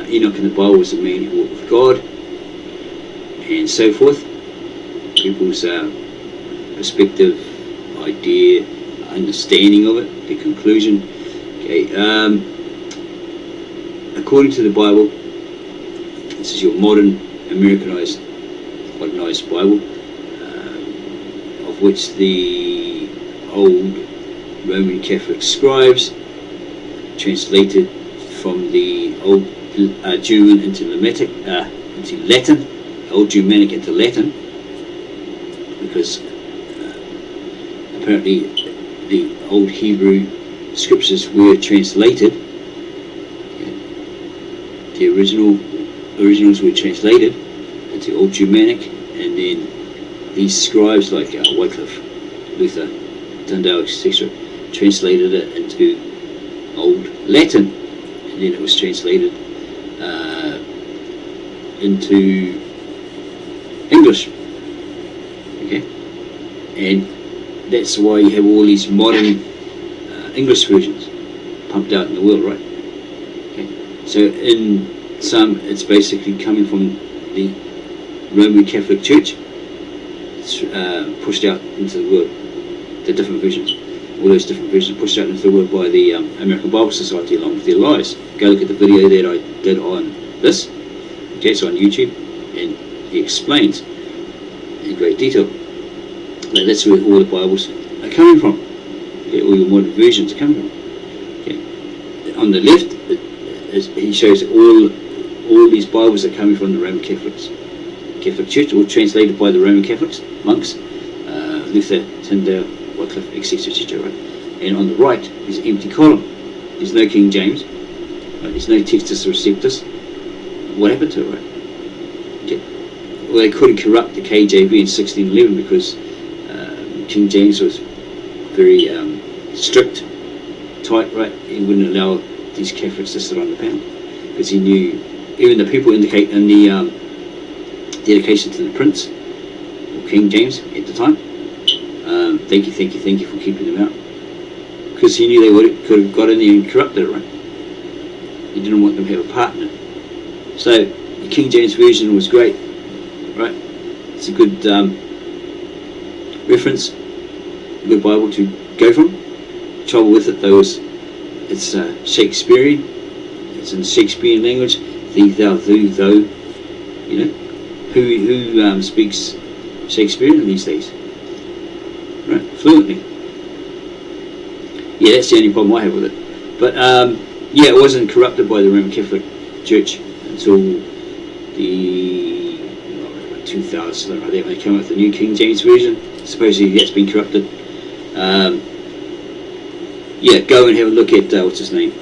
Enoch in the Bible was a man who walked with God, and so forth. People's perspective, idea, understanding of it, the conclusion. Okay, according to the Bible, this is your modern Americanized Bible, of which the old Roman Catholic scribes translated from the old German into Latin, old Germanic into Latin, because apparently the old Hebrew scriptures were translated. The originals were translated into Old Germanic, and then these scribes like Wycliffe, Luther, Tyndale, etc., translated it into Old Latin, and then it was translated into English. Okay, and that's why you have all these modern English versions pumped out in the world, right? Okay, so in some, it's basically coming from the Roman Catholic Church. It's pushed out into the world. The different versions, all those different versions, pushed out into the world by the American Bible Society along with their lies. Go look at the video that I did on this. Okay, it's on YouTube, and he explains in great detail that that's where all the Bibles are coming from. Okay, all your modern versions are coming from. Okay, on the left, he shows all these Bibles are coming from the Roman Catholic Church, all translated by the Roman Catholics, monks, Luther, Tyndale, Wycliffe, etc., etc. Right? And on the right is an empty column. There's no King James. Right? There's no Textus Receptus. What happened to it? Right? Okay. Well, they couldn't corrupt the KJV in 1611 because King James was very strict, tight. Right? He wouldn't allow these Catholics to sit on the panel because he knew even the people indicate in the dedication to the Prince or King James at the time. Thank you for keeping them out. Because he knew they could have got in there and corrupted it, right? He didn't want them to have a part in it. So the King James Version was great, right? It's a good reference, a good Bible to go from. Trouble with it though is it's Shakespearean. It's in Shakespearean language. Thee, thou, thou, thou. You know, who speaks Shakespearean these days? Right, fluently. Yeah, that's the only problem I have with it. But yeah, it wasn't corrupted by the Roman Catholic Church until the 2000, like that, when they came up with the new King James Version. Supposedly that's been corrupted. Yeah, go and have a look at what's his name,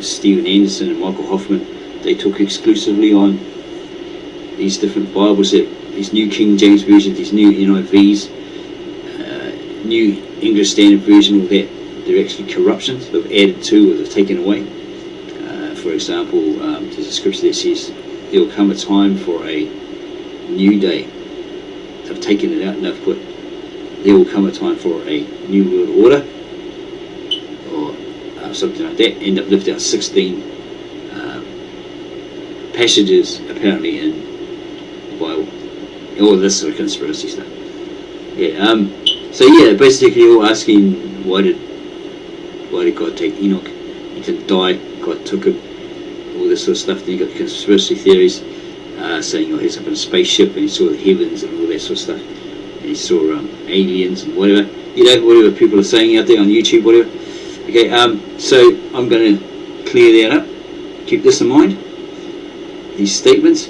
Stephen Anderson and Michael Hoffman. They talk exclusively on these different Bibles, these new King James Versions, these new NIVs, new English Standard Version, all that. They're actually corruptions. They've added to or they've taken away. For example, there's a scripture that says there will come a time for a new day. They've taken it out and they've put there will come a time for a new world order or something like that, and they've left out 16 passages apparently in the Bible. All this sort of conspiracy stuff. Yeah. So yeah, basically all asking why did God take Enoch? He didn't die. God took him. All this sort of stuff. Then you got conspiracy theories saying he's up in a spaceship and he saw the heavens and all that sort of stuff. And he saw aliens and whatever. You know, whatever people are saying out there on YouTube, whatever. Okay. So I'm going to clear that up. Keep this in mind. These statements.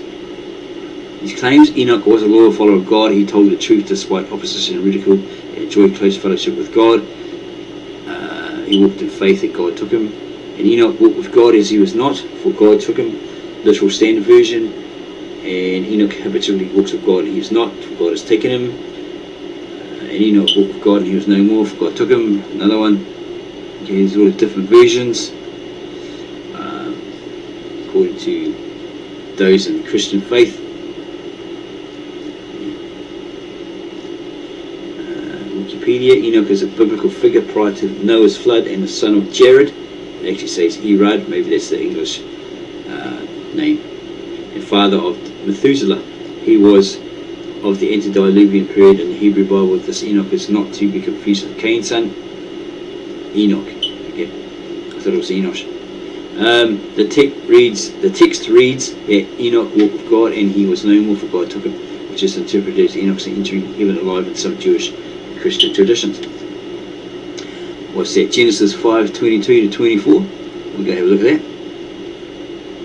These claims. Enoch was a loyal follower of God. He told the truth despite opposition and ridicule. He enjoyed close fellowship with God. He walked in faith that God took him. And Enoch walked with God as he was not, for God took him. Literal Standard Version. And Enoch habitually walks with God and he was not, for God has taken him. And Enoch walked with God and he was no more, for God took him. Another one. Okay, there's all the different versions. According to those in the Christian faith. Wikipedia, Enoch is a biblical figure prior to Noah's flood and the son of Jared. It actually says Erad, maybe that's the English name. And father of Methuselah. He was of the antediluvian period in the Hebrew Bible. This Enoch is not to be confused with Cain's son, Enoch. Okay, I thought it was Enosh. The text reads that Enoch walked with God and he was no more, for God took him, which is interpreted as Enoch's entering heaven alive in some Jewish Christian traditions. what's that? Genesis 5:22 to 24. We're going to have a look at that.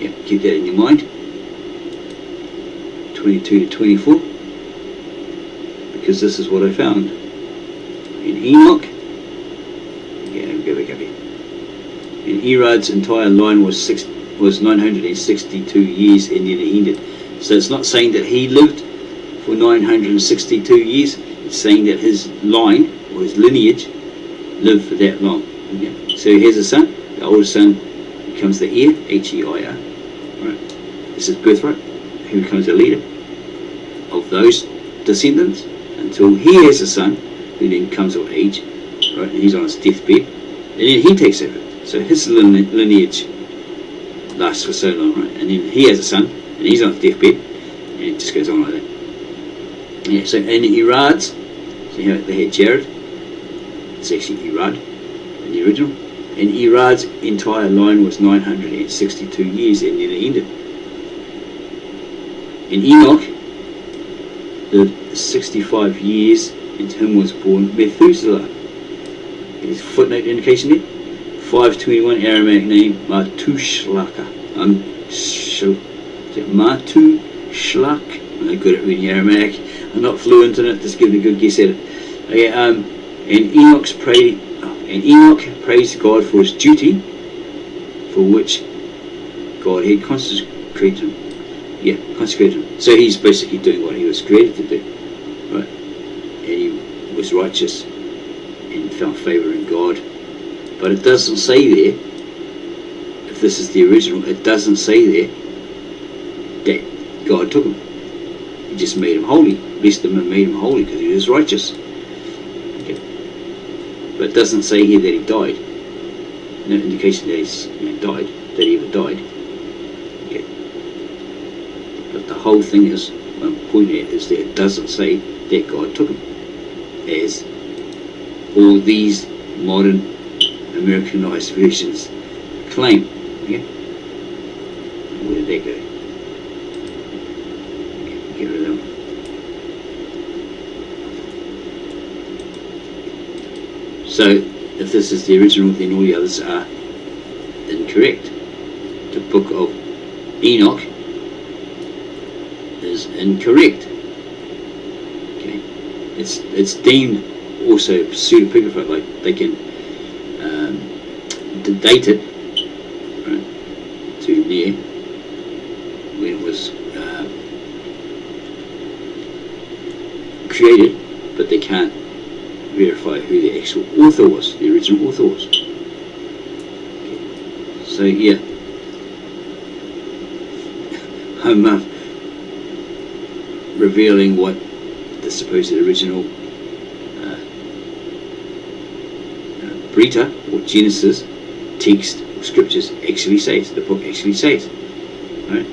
Yeah, keep that in your mind. 22 to 24. Because this is what I found. In Enoch, yeah, go back up here. In Erod's entire line was 962 years and then it ended. So it's not saying that he lived for 962 years. It's saying that his line or his lineage lived for that long. Okay? So he has a son. The oldest son becomes the heir, H-E-I-R. Right? This is birthright. He becomes the leader of those descendants until he has a son who then comes of age, right? And he's on his deathbed, and then he takes over. So his lineage lasts for so long, right? And then he has a son, and he's on his deathbed, and it just goes on like that. Yeah. So in Erod's, so they had Jared. It's actually Erod in the original. And Erod's entire line was 962 years, and then it ended. In Enoch lived 65 years, and to him was born Methuselah. There's a footnote indication there. 521 Aramaic name Matushlaka. Matushlak. I'm not good at reading Aramaic. I'm not fluent in it. Just give it a good guess at it. Okay, and Enoch praised God for his duty, for which God had consecrated him. Yeah, consecrated him. So he's basically doing what he was created to do, right? And he was righteous and found favour in God. But it doesn't say there, if this is the original, it doesn't say there that God took him. He just made him holy, blessed him and made him holy because he was righteous. Okay. But it doesn't say here that he died. No indication that he's died, that he ever died. Okay. But the whole thing is, what I'm pointing at is that it doesn't say that God took him, as all these modern Americanized versions claim. Okay? Where did that go? Okay, get rid of them. So, if this is the original, then all the others are incorrect. The Book of Enoch is incorrect. Okay, it's deemed also pseudipigraph, like they can date it, right, to near when it was created, but they can't verify who the actual author was, the original author was. Okay. So yeah, I'm revealing what the supposed original Brita or Genesis text or scriptures actually says, the book actually says. Right?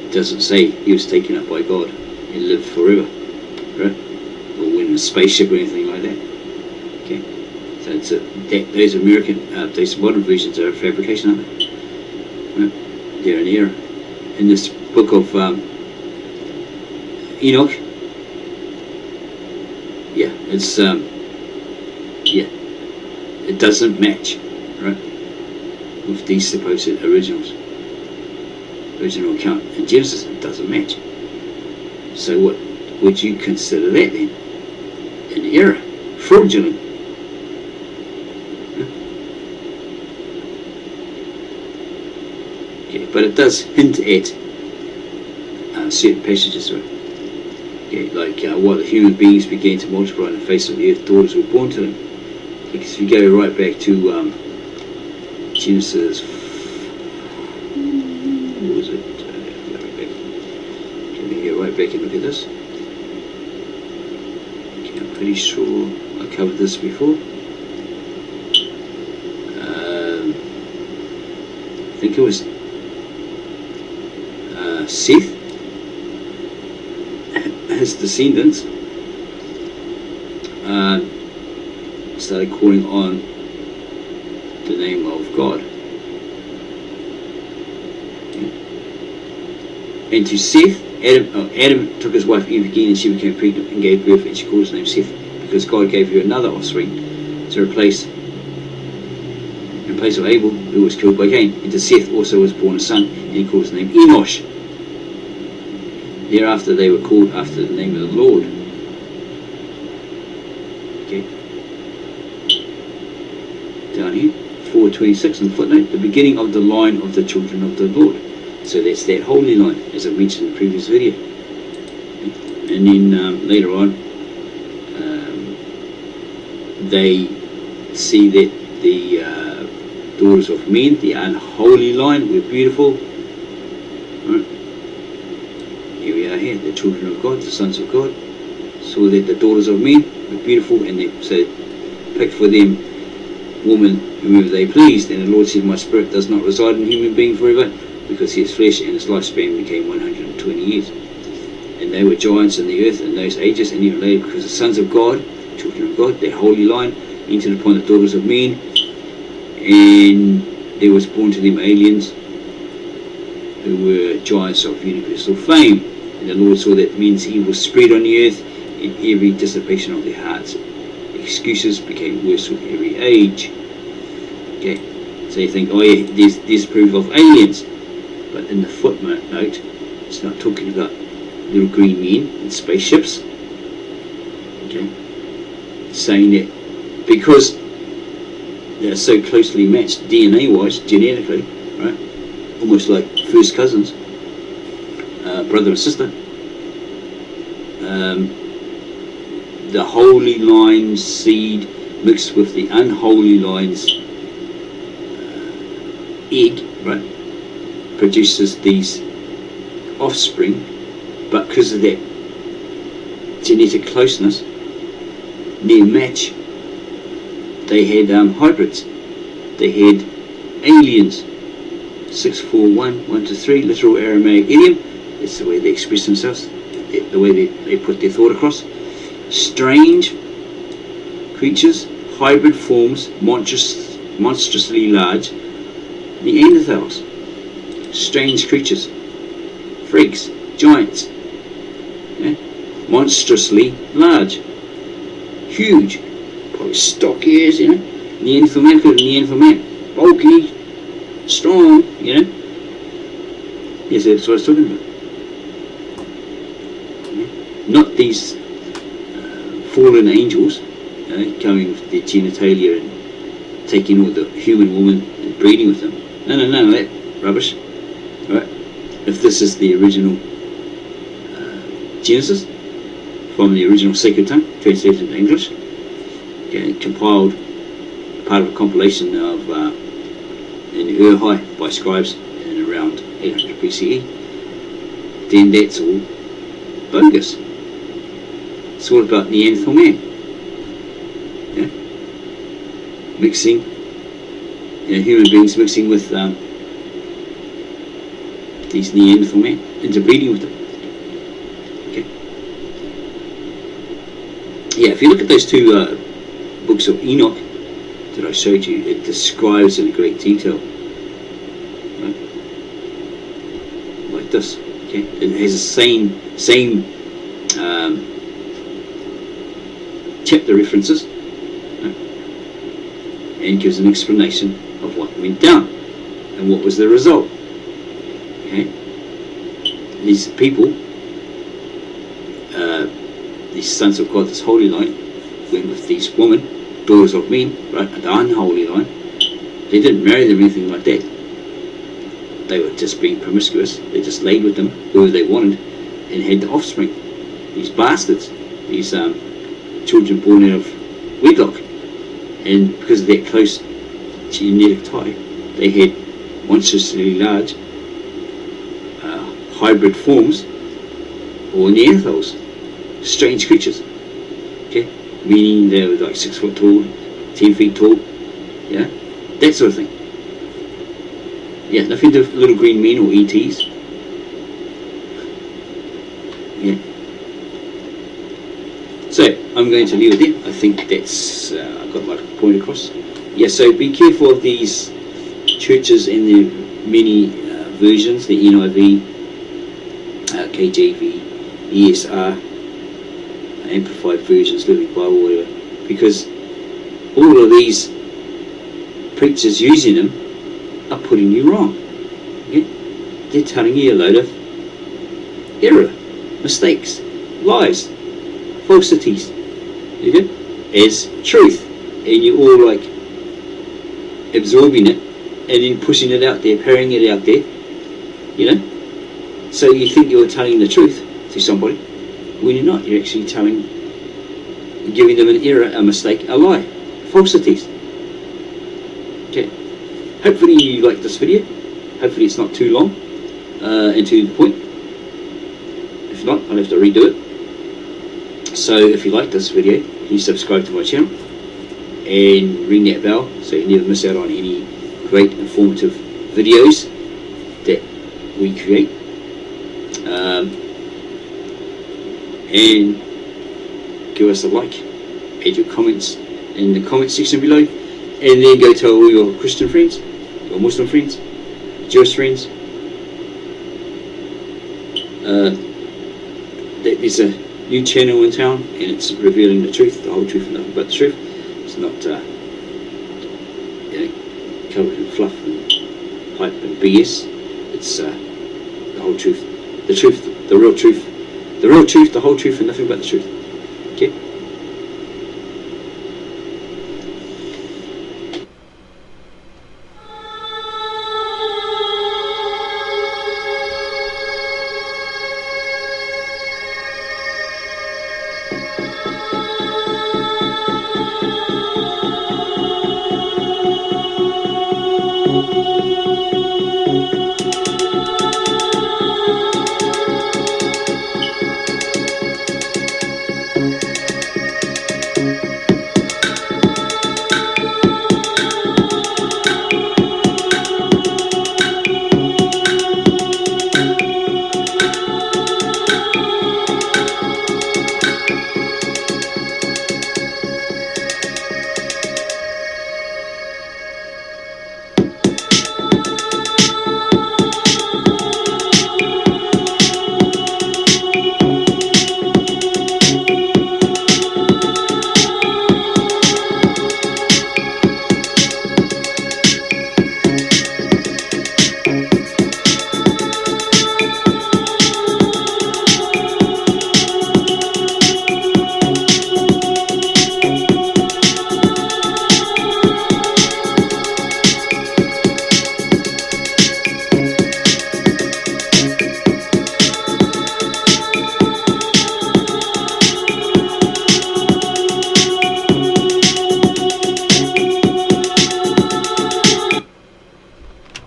It doesn't say he was taken up by God and lived forever, right? Or went in a spaceship or anything like that. Okay, so it's those those modern versions are a fabrication, aren't they? Right? They're an error. In this book of Enoch, yeah, it's it doesn't match, right, with these supposed original account in Genesis. It doesn't match. So what would you consider that then? An error, fraudulent. Okay, but it does hint at certain passages, right? Okay, like while the human beings began to multiply on the face of the earth, daughters were born to them. Because if you go right back to Genesis, what was it? Can we go right back and look at this? Okay, I'm pretty sure I covered this before. I think it was Seth, his descendants started calling on the name of God. Okay. And to Seth, Adam took his wife Eve again, and she became pregnant and gave birth, and she called his name Seth. because God gave her another offspring to replace, in place of Abel, who was killed by Cain. And to Seth also was born a son, and he called his name Enosh. Thereafter they were called after the name of the Lord. Okay. Down here, 4:26 in the footnote, the beginning of the line of the children of the Lord. So that's that holy line, as I mentioned in the previous video. And then later on, they see that the daughters of men, the unholy line, were beautiful. Right. Here we are here, the children of God, the sons of God, saw that the daughters of men were beautiful, and they picked for them woman whomever they pleased. And the Lord said, my spirit does not reside in a human being forever, because he is flesh, and his lifespan became 120 years. And they were giants in the earth in those ages, and even later, because the sons of God, children of God, their holy line, entered upon the daughters of men, and there was born to them aliens who were giants of universal fame. And the Lord saw that men's evil spread on the earth, and every dissipation of their hearts. Excuses became worse with every age. Okay, so you think, oh yeah, there's proof of aliens, but in the footnote, it's not talking about little green men and spaceships. Okay, saying that because they're so closely matched DNA-wise, genetically, right? Almost like first cousins, brother and sister. The holy line's seed mixed with the unholy line's egg, right, produces these offspring, but because of that genetic closeness, near match, they had hybrids. They had aliens. 641, 1 to 3, literal Aramaic idiom. That's the way they express themselves, the way they put their thought across. Strange creatures, hybrid forms, monstrously large. Neanderthals. Strange creatures. Freaks. Giants. Yeah? Monstrously large. Huge. Probably stocky as, Neanderthal man, could have Neanderthal man. Bulky. Strong, Yes, that's what I was talking about. Yeah? Not these fallen angels coming with their genitalia and taking all the human woman and breeding with them. No, that rubbish. Right? If this is the original Genesis, from the original sacred tongue, translated into English, compiled, part of a compilation of in Ur-Hai by scribes in around 800 BCE, then that's all bogus. It's all about Neanderthal man. Yeah? Mixing, human beings mixing with these Neanderthal men, interbreeding with them. Okay. Yeah, if you look at those two books of Enoch that I showed you, it describes in great detail, right? Like this. Okay, it has the same chapter references, right? And gives an explanation of what went down and what was the result. Okay, these people, these sons of God, this holy line, went with these women, daughters of men, right, the unholy line. They didn't marry them or anything like that. They were just being promiscuous. They just laid with them whoever they wanted and had the offspring. These bastards, these children born out of wedlock. And because of that close genetic tie, they had monstrously large hybrid forms, or Neanderthals, strange creatures. Okay, meaning they were like 6 foot tall, 10 feet tall, yeah, that sort of thing. Yeah, nothing to do with little green men or ETs. Yeah. So I'm going to leave it there. I think that's I got my point across. Yeah. So be careful of these churches and their many versions: the NIV, KJV, ESR, Amplified Versions, Living Bible, whatever, because all of these preachers using them are putting you wrong. Okay? They're telling you a load of error, mistakes, lies, falsities, okay, as truth, and you're all like absorbing it and then pushing it out there, parrying it out there, you know. So you think you're telling the truth to somebody when you're not. You're actually giving them an error, a mistake, a lie, falsities. Okay. Hopefully you like this video. Hopefully it's not too long and to the point. If not, I'll have to redo it. So if you like this video, please subscribe to my channel and ring that bell so you never miss out on any great informative videos that we create. And give us a like, add your comments in the comment section below, and then go tell all your Christian friends, your Muslim friends, Jewish friends that there's a new channel in town and it's revealing the truth, the whole truth and nothing but the truth. It's not covered in fluff and hype and BS. It's the whole truth, the real truth, the whole truth and nothing but the truth. Okay?